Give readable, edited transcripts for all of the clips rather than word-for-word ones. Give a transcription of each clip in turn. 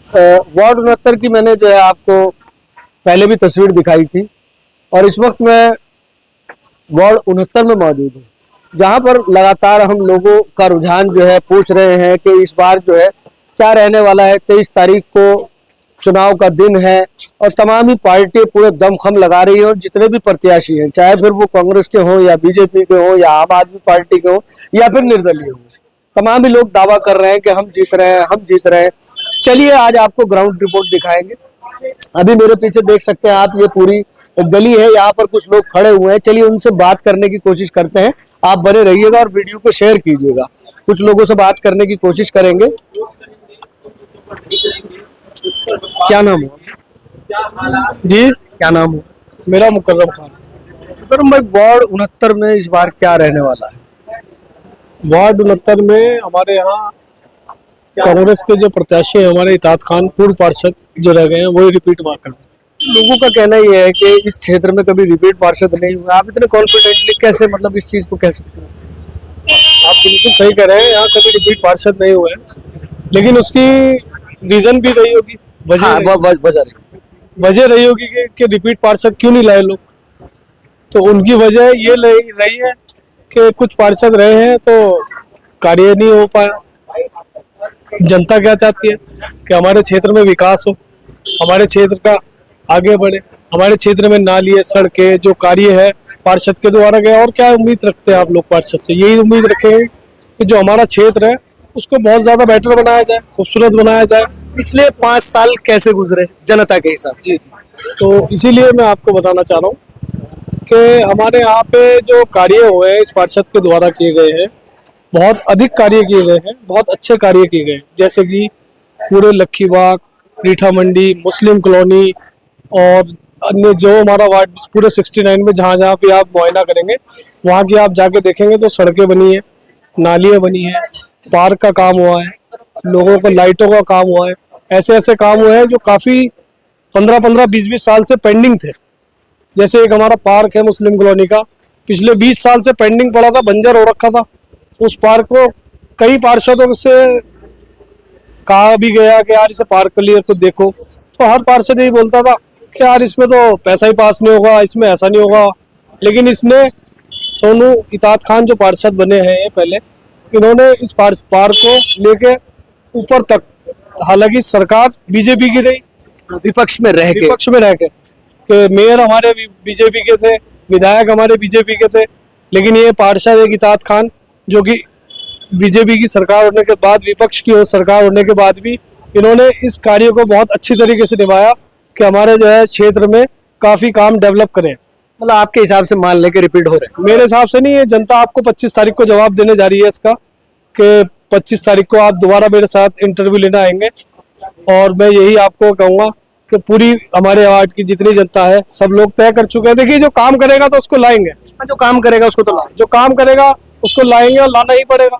Ward 69 की मैंने जो है आपको पहले भी तस्वीर दिखाई थी और इस वक्त मैं वार्ड 69 में मौजूद हूँ, जहाँ पर लगातार हम लोगों का रुझान जो है पूछ रहे हैं कि इस बार जो है क्या रहने वाला है। 23 तारीख को चुनाव का दिन है और तमाम ही पार्टी पूरे दमखम लगा रही है और जितने भी प्रत्याशी हैं, चाहे फिर वो कांग्रेस के हों या बीजेपी के हों या आम आदमी पार्टी के हों या फिर निर्दलीय हों, तमाम ही लोग दावा कर रहे हैं कि हम जीत रहे हैं, हम जीत रहे हैं। चलिए आज आपको ग्राउंड रिपोर्ट दिखाएंगे। अभी मेरे पीछे देख सकते हैं आप, ये पूरी गली है, यहाँ पर कुछ लोग खड़े हुए हैं। चलिए उनसे बात करने की कोशिश करते हैं। आप बने रहिएगा और वीडियो को शेयर कीजिएगा। कुछ लोगों से बात करने की कोशिश करेंगे। क्या नाम हो जी? क्या नाम हो? मेरा मुकर्रम खान। मुकर्रम भाई, वार्ड 69 में इस बार क्या रहने वाला है? वार्ड 69 में हमारे यहाँ कांग्रेस के जो प्रत्याशी हैं, हमारे इताद खान पूर्व पार्षद जो रह गए हैं, वही रिपीट मार कर। लोगों का कहना ये है कि इस क्षेत्र में कभी रिपीट पार्षद नहीं हुआ। आप इतने कॉन्फिडेंटली कैसे मतलब इस चीज को कह सकते हैं? आप बिल्कुल सही कह रहे हैं, यहाँ कभी रिपीट पार्षद नहीं हुए हैं, लेकिन उसकी रीजन भी रही होगी, वजह रही होगी कि रिपीट पार्षद क्यों नहीं लाए लोग। तो उनकी वजह ये रही है कि कुछ पार्षद रहे हैं तो कार्य नहीं हो पाया। जनता क्या चाहती है कि हमारे क्षेत्र में विकास हो, हमारे क्षेत्र का आगे बढ़े, हमारे क्षेत्र में नाली, सड़कें, जो कार्य है पार्षद के द्वारा गया। और क्या उम्मीद रखते हैं आप लोग पार्षद से? यही उम्मीद रखें कि जो हमारा क्षेत्र है उसको बहुत ज्यादा बेटर बनाया जाए, खूबसूरत बनाया जाए। पिछले 5 साल कैसे गुजरे जनता के हिसाब? जी जी। तो इसीलिए मैं आपको बताना चाह रहा हूँ कि हमारे यहाँ पे जो कार्य हुए हैं इस पार्षद के द्वारा किए गए हैं, बहुत अधिक कार्य किए गए हैं, बहुत अच्छे कार्य किए गए हैं। जैसे कि पूरे लक्खीबाग, रीठा मंडी, मुस्लिम कॉलोनी और अन्य जो हमारा वार्ड पूरे 69 में जहाँ जहाँ पे आप मुआयना करेंगे वहाँ की आप जाके देखेंगे तो सड़कें बनी है, नालियाँ बनी है, पार्क का काम हुआ है, लोगों को लाइटों का काम हुआ है। ऐसे ऐसे काम हुए हैं जो काफ़ी 15-15, 20-20 साल से पेंडिंग थे। जैसे एक हमारा पार्क है मुस्लिम कॉलोनी का, पिछले 20 साल से पेंडिंग पड़ा था, बंजर हो रखा था। उस पार्क को कई पार्षदों से कहा भी गया कि यार इसे पार्क क्लियर को देखो, तो हर पार्षद यही बोलता था कि यार इसमें तो पैसा ही पास नहीं होगा, इसमें ऐसा नहीं होगा। लेकिन इसने सोनू इताद खान जो पार्षद बने हैं ये पहले, इन्होंने इस पार्क को लेके ऊपर तक, हालांकि सरकार बीजेपी की रही, विपक्ष में रह के कि मेयर हमारे बीजेपी के थे, विधायक हमारे बीजेपी के थे, लेकिन ये पार्षद एक इताद खान जो कि बीजेपी की सरकार होने के बाद, विपक्ष की सरकार होने के बाद भी इन्होंने इस कार्य को बहुत अच्छी तरीके से निभाया कि हमारे जो है क्षेत्र में काफी काम डेवलप करें। मतलब आपके हिसाब से मान लेके रिपीट हो रहे हैं? मेरे हिसाब से नहीं है, जनता आपको 25 तारीख को जवाब देने जा रही है इसका, कि 25 तारीख को आप दोबारा मेरे साथ इंटरव्यू लेने आएंगे और मैं यही आपको कहूँगा कि पूरी हमारे वार्ड की जितनी जनता है सब लोग तय कर चुके हैं। देखिए, जो काम करेगा तो उसको लाएंगे, जो काम करेगा उसको तो जो काम करेगा उसको लाएंगे और लाना ही पड़ेगा।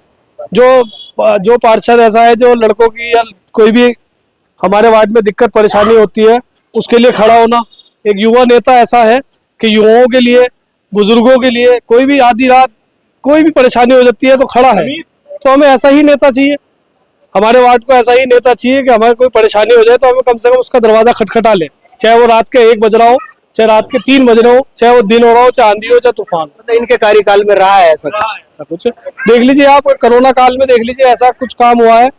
जो पार्षद ऐसा है जो लड़कों की या कोई भी हमारे वार्ड में दिक्कत परेशानी होती है उसके लिए खड़ा होना, एक युवा नेता ऐसा है कि युवाओं के लिए, बुजुर्गों के लिए कोई भी आधी रात कोई भी परेशानी हो जाती है तो खड़ा है। तो हमें ऐसा ही नेता चाहिए, हमारे वार्ड को ऐसा ही नेता चाहिए कि हमारे कोई परेशानी हो जाए तो हमें कम से कम उसका दरवाजा खटखटा ले, चाहे वो रात के 1 बज रहा हो, चाहे रात के 3 बज रहे हो, चाहे वो दिन हो रहा हो, चाहे आंधी हो, चाहे तूफान। मतलब इनके कार्यकाल में रहा है ऐसा कुछ? देख लीजिए आप, कोरोना काल में देख लीजिए, ऐसा कुछ काम हुआ है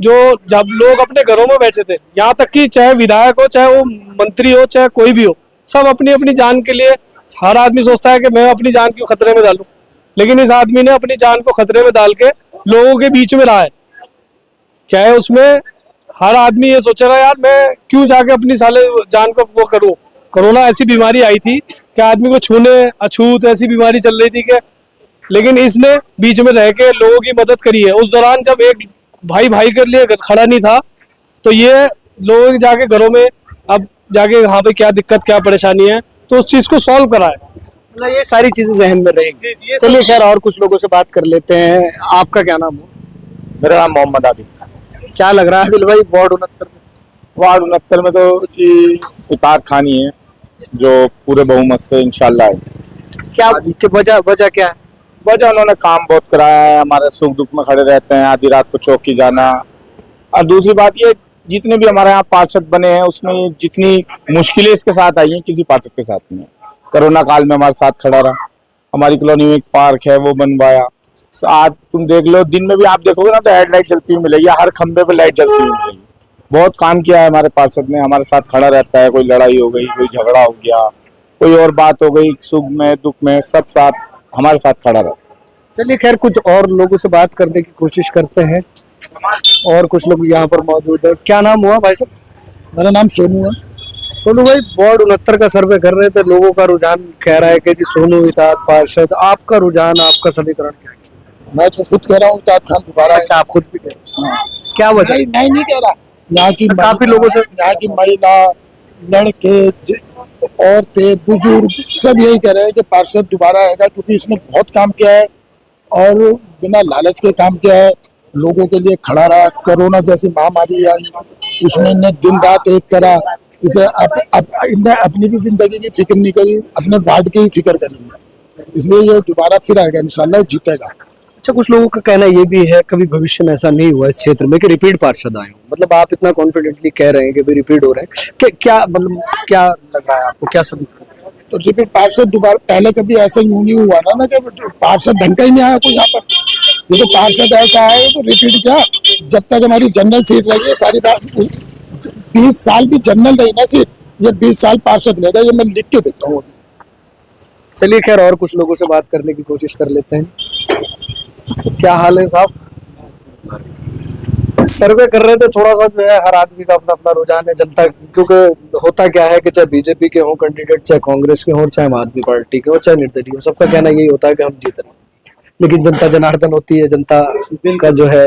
जो जब लोग अपने घरों में बैठे थे, यहाँ तक कि चाहे विधायक हो, चाहे वो मंत्री हो, चाहे कोई भी हो, सब अपनी अपनी जान के लिए, हर आदमी सोचता है कि मैं अपनी जान क्यों खतरे में डालूं, लेकिन इस आदमी ने अपनी जान को खतरे में डाल के लोगों के बीच में रहा है। चाहे उसमें हर आदमी ये सोच रहा है यार मैं क्यों जाके अपनी साले जान को वो करूं। कोरोना ऐसी बीमारी आई थी कि आदमी को छूने अछूत ऐसी बीमारी चल रही थी कि, लेकिन इसने बीच में रह के लोगों की मदद करी है। उस दौरान जब एक भाई भाई के लिए खड़ा नहीं था तो ये लोग जाके घरों में अब जाके यहाँ पे क्या दिक्कत क्या परेशानी है तो उस चीज को सॉल्व करा है। मतलब ये सारी चीजें जहन में रहेंगी। चलिए खैर और कुछ लोगों से बात कर लेते हैं। आपका क्या नाम हो? मेरा नाम मोहम्मद आदिल। क्या लग रहा है दिल भाई वार्ड 69 में तो जी इताद खान ही है जो पूरे बहुमत से इंशाल्लाह है। क्या वजह क्या है? वजह उन्होंने काम बहुत कराया है, हमारे सुख दुख में खड़े रहते हैं, आधी रात को चौकी जाना। और दूसरी बात ये जितने भी हमारे यहाँ पार्षद बने हैं उसमें जितनी मुश्किलें इसके साथ आई हैं किसी पार्षद के साथ नहीं है। कोरोना काल में हमारे साथ खड़ा रहा, हमारी कॉलोनी में एक पार्क है वो बनवाया। आज तुम देख लो, दिन में भी आप देखोगे ना तो हेडलाइट जलती हुई मिलेगी, हर खंबे पे लाइट जलती हुई मिलेगी। बहुत काम किया है हमारे पार्षद ने, हमारे साथ खड़ा रहता है। कोई लड़ाई हो गई, कोई झगड़ा हो गया, कोई और बात हो गई, सुख में दुख में सब साथ हमारे साथ खड़ा रहता है। चलिए खैर कुछ और लोगों से बात करने की कोशिश करते हैं, और कुछ लोग यहाँ पर मौजूद है। क्या नाम हुआ भाई साहब? मेरा नाम सोनू है। सोनू भाई, वार्ड 69 का सर्वे कर रहे थे, लोगों का रुझान कह रहा है कि जी सोनू इताद पार्षद, आपका रुझान, आपका समीकरण क्या है? मैं तो खुद कह रहा हूँ इताद खान दोबारा है। अच्छा, आप खुद भी कह रहे हैं। हाँ। क्या वजह? मैं नहीं कह रहा, यहाँ की काफी लोगों से, यहाँ की महिला, लड़के, औरतें, बुजुर्ग सब यही कह रहे हैं कि पार्षद दोबारा आएगा, क्योंकि इसने बहुत काम किया है और बिना लालच के काम किया है। लोगों के लिए खड़ा रहा, कोरोना जैसी महामारी आई उसमें इन्हें दिन रात एक करा। इसे इन्हें अपनी भी जिंदगी की फिक्र नहीं करी, अपने वार्ड की ही फिक्र करेंगे, इसलिए ये दोबारा फिर आएगा, इंशाल्लाह जीतेगा। अच्छा, कुछ लोगों का कहना ये भी है कभी भविष्य में ऐसा नहीं हुआ इस क्षेत्र में कि रिपीट पार्षद आए हों। मतलब आप इतना कॉन्फिडेंटली कह रहे हैं कि रिपीट हो रहे हैं, क्या मतलब क्या लग रहा है आपको, क्या सभी? तो रिपीट पार्षद दोबारा, पहले कभी ऐसा यूं नहीं हुआ ना कि पार्षद ढंग का ही नहीं आया कोई यहाँ पर। ये तो पार्षद ऐसा है तो रिपीट क्या, जब तक हमारी जनरल सीट रही है सारी 20 साल भी जनरल रही ना सीट, ये 20 साल पार्षद लेगा, ये मैं लिख के देता हूँ। चलिए खैर और कुछ लोगों से बात करने की कोशिश कर लेते हैं। क्या हाल है साहब? सर्वे कर रहे थे, थोड़ा सा जो है हर आदमी का अपना अपना रुझान है। जनता, क्योंकि होता क्या है कि चाहे बीजेपी के हों कैंडिडेट, चाहे कांग्रेस के हों, चाहे आम आदमी पार्टी के हों, चाहे निर्दलीय हो, सबका कहना यही होता है कि हम जीत रहे हैं। लेकिन जनता जनार्दन होती है, जनता का जो है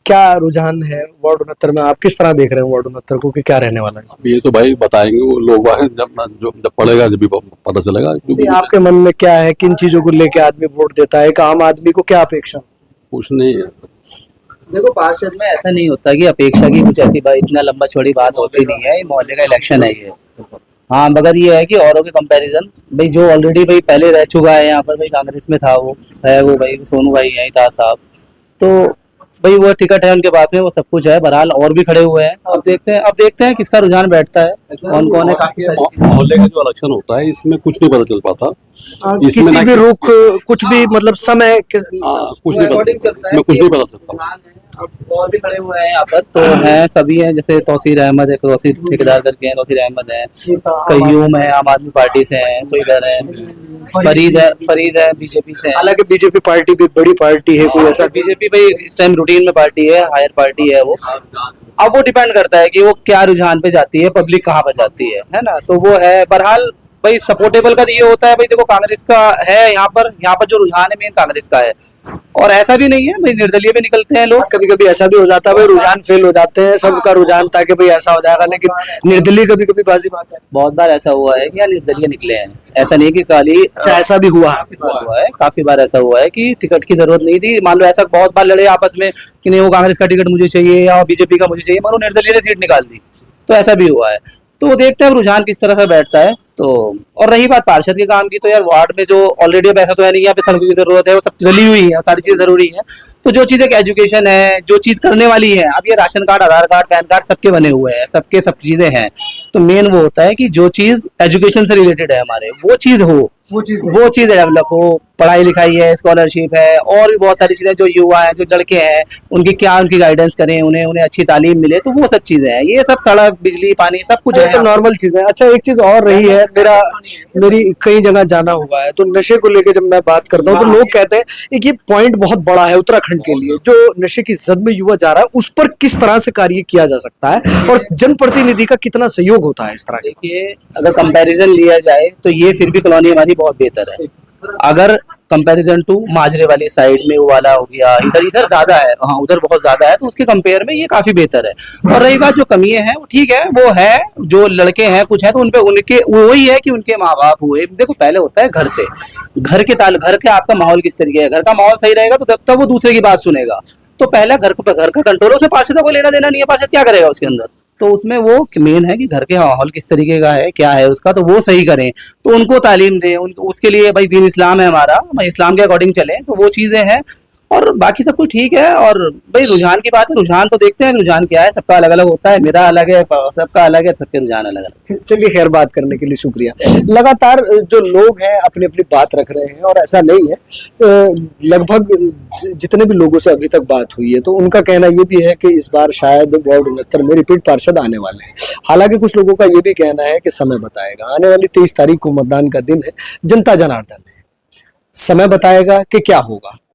क्या रुझान है वार्ड 69 में, आप किस तरह देख रहे हैं वार्ड 69 को कि क्या रहने वाला है? ये तो भाई बताएंगे वो लोग, जब पड़ेगा जब भी पता चलेगा। क्योंकि आपके मन में क्या है, किन चीजों को लेके आदमी वोट देता है, कि आम आदमी को क्या अपेक्षा? कुछ नहीं है। देखो, पार्षद में ऐसा नहीं होता कि अपेक्षा की कुछ ऐसी बात, इतना लंबा चौड़ी बात होती नहीं है। ये मोहल्ले का इलेक्शन है ये। हाँ, मगर ये है कि औरों के कंपैरिजन भाई जो ऑलरेडी भाई पहले रह चुका है यहाँ पर, भाई कांग्रेस में था वो है, वो भाई सोनू भाई है इताद साहब, तो भाई वो टिकट है उनके पास में, वो सब कुछ है। बहरहाल और भी खड़े हुए हैं, अब देखते हैं किसका रुझान बैठता है, कौन कौन है। काफी मोहल्ले का जो इलेक्शन होता है इसमें कुछ नहीं पता चल पाता, किसी भी रुख, कुछ भी मतलब समय कुछ नहीं पता, इसमें कुछ नहीं पता चलता। अब और भी खड़े हुए हैं यहाँ पर, तो हैं सभी हैं, जैसे तौसीर अहमद है, तौसीर ठेकेदार करके हैं, तौसीर अहमद है, कयूम है आम आदमी पार्टी से हैं, तो इधर है फरीद है बीजेपी से। हालांकि बीजेपी पार्टी भी बड़ी पार्टी है, कोई ऐसा बीजेपी भाई इस टाइम रूटीन में पार्टी है, हायर पार्टी है वो। अब वो डिपेंड करता है कि वो क्या रुझान पे जाती है, पब्लिक कहाँ पर जाती है ना, तो वो है। बहरहाल भाई सपोर्टेबल का ये होता है भाई, देखो कांग्रेस का है यहाँ पर जो रुझान है मेन कांग्रेस का है, और ऐसा भी नहीं है भाई निर्दलीय भी निकलते हैं लोग। कभी कभी ऐसा भी हो जाता है भाई, रुझान फेल हो जाते हैं, सबका रुझान था कि भाई ऐसा हो जाएगा, लेकिन निर्दलीय कभी कभी बाजी बात है। बहुत बार ऐसा हुआ है कि यार निर्दलीय निकले हैं, ऐसा नहीं कि खाली ऐसा भी हुआ है, काफी बार ऐसा हुआ है कि टिकट की जरूरत नहीं थी। मान लो ऐसा बहुत बार लड़े आपस में कि नहीं वो कांग्रेस का टिकट मुझे चाहिए या बीजेपी का मुझे चाहिए, मगर वो निर्दलीय ने सीट निकाल दी, तो ऐसा भी हुआ है। तो देखते हैं रुझान किस तरह से बैठता है। तो और रही बात पार्षद के काम की, तो यार वार्ड में जो ऑलरेडी अब ऐसा तो है नहीं यहाँ पे सड़कों की जरूरत है, वो सब जली हुई है, सारी चीजें जरूरी है। तो जो चीज एक एजुकेशन है, जो चीज करने वाली है, अब ये राशन कार्ड, आधार कार्ड, पैन कार्ड सबके बने हुए हैं, सबके सब चीजें हैं, तो मेन वो होता है कि जो चीज एजुकेशन से रिलेटेड है हमारे, वो चीज हो, वो चीज डेवलप हो। पढ़ाई लिखाई है, स्कॉलरशिप है, और भी बहुत सारी चीजें, जो युवा है, जो लड़के हैं, उनकी गाइडेंस करें, उन्हें अच्छी तालीम मिले, तो वो सब चीजें हैं। ये सब सड़क, बिजली, पानी सब कुछ है, तो नॉर्मल चीज है। अच्छा, एक चीज और रही है, मेरी कई जगह जाना हुआ है, तो नशे को लेकर जब मैं बात करता हूँ तो लोग कहते हैं एक ये पॉइंट बहुत बड़ा है उत्तराखंड के लिए, जो नशे की जद में युवा जा रहा है, उस पर किस तरह से कार्य किया जा सकता है और जनप्रतिनिधि का कितना सहयोग होता है इस तरह? देखिए, अगर कंपैरिजन लिया जाए तो ये फिर भी कॉलोनी हमारी बहुत बेहतर है। अगर कंपैरिजन टू माजरे वाली साइड में वो वाला हो गया, इधर ज्यादा है, हाँ उधर बहुत ज्यादा है, तो उसके कंपेयर में ये काफी बेहतर है। और रही बात जो कमियां हैं, वो ठीक है, वो है जो लड़के हैं कुछ है, तो उनपे उनके वही है कि उनके माँ बाप हुए। देखो पहले होता है घर से, घर के आपका माहौल किस तरीके है, घर का माहौल सही रहेगा तो तब वो दूसरे की बात सुनेगा। तो पहला घर का कंट्रोल, उसमें पार्षद को लेना देना नहीं है, पार्षद क्या करेगा उसके अंदर। तो उसमें वो मेन है कि घर के माहौल किस तरीके का है, क्या है उसका, तो वो सही करें, तो उनको तालीम दें, उसके लिए भाई दीन इस्लाम है हमारा, इस्लाम के अकॉर्डिंग चलें, तो वो चीजें हैं। और बाकी सब कुछ ठीक है। और भाई रुझान की बात है, रुझान तो देखते हैं रुझान क्या है, सबका अलग अलग होता है, मेरा अलग है, सबका अलग है, सबके रुझान अलग अलग। चलिए खैर, बात करने के लिए शुक्रिया। लगातार जो लोग हैं अपनी अपनी बात रख रहे हैं, और ऐसा नहीं है, लगभग जितने भी लोगों से अभी तक बात हुई है तो उनका कहना ये भी है कि इस बार शायद वार्ड 69 में रिपीट पार्षद आने वाले हैं। हालांकि कुछ लोगों का ये भी कहना है कि समय बताएगा, आने वाली 23 तारीख को मतदान का दिन है, जनता जनार्दन है, समय बताएगा कि क्या होगा।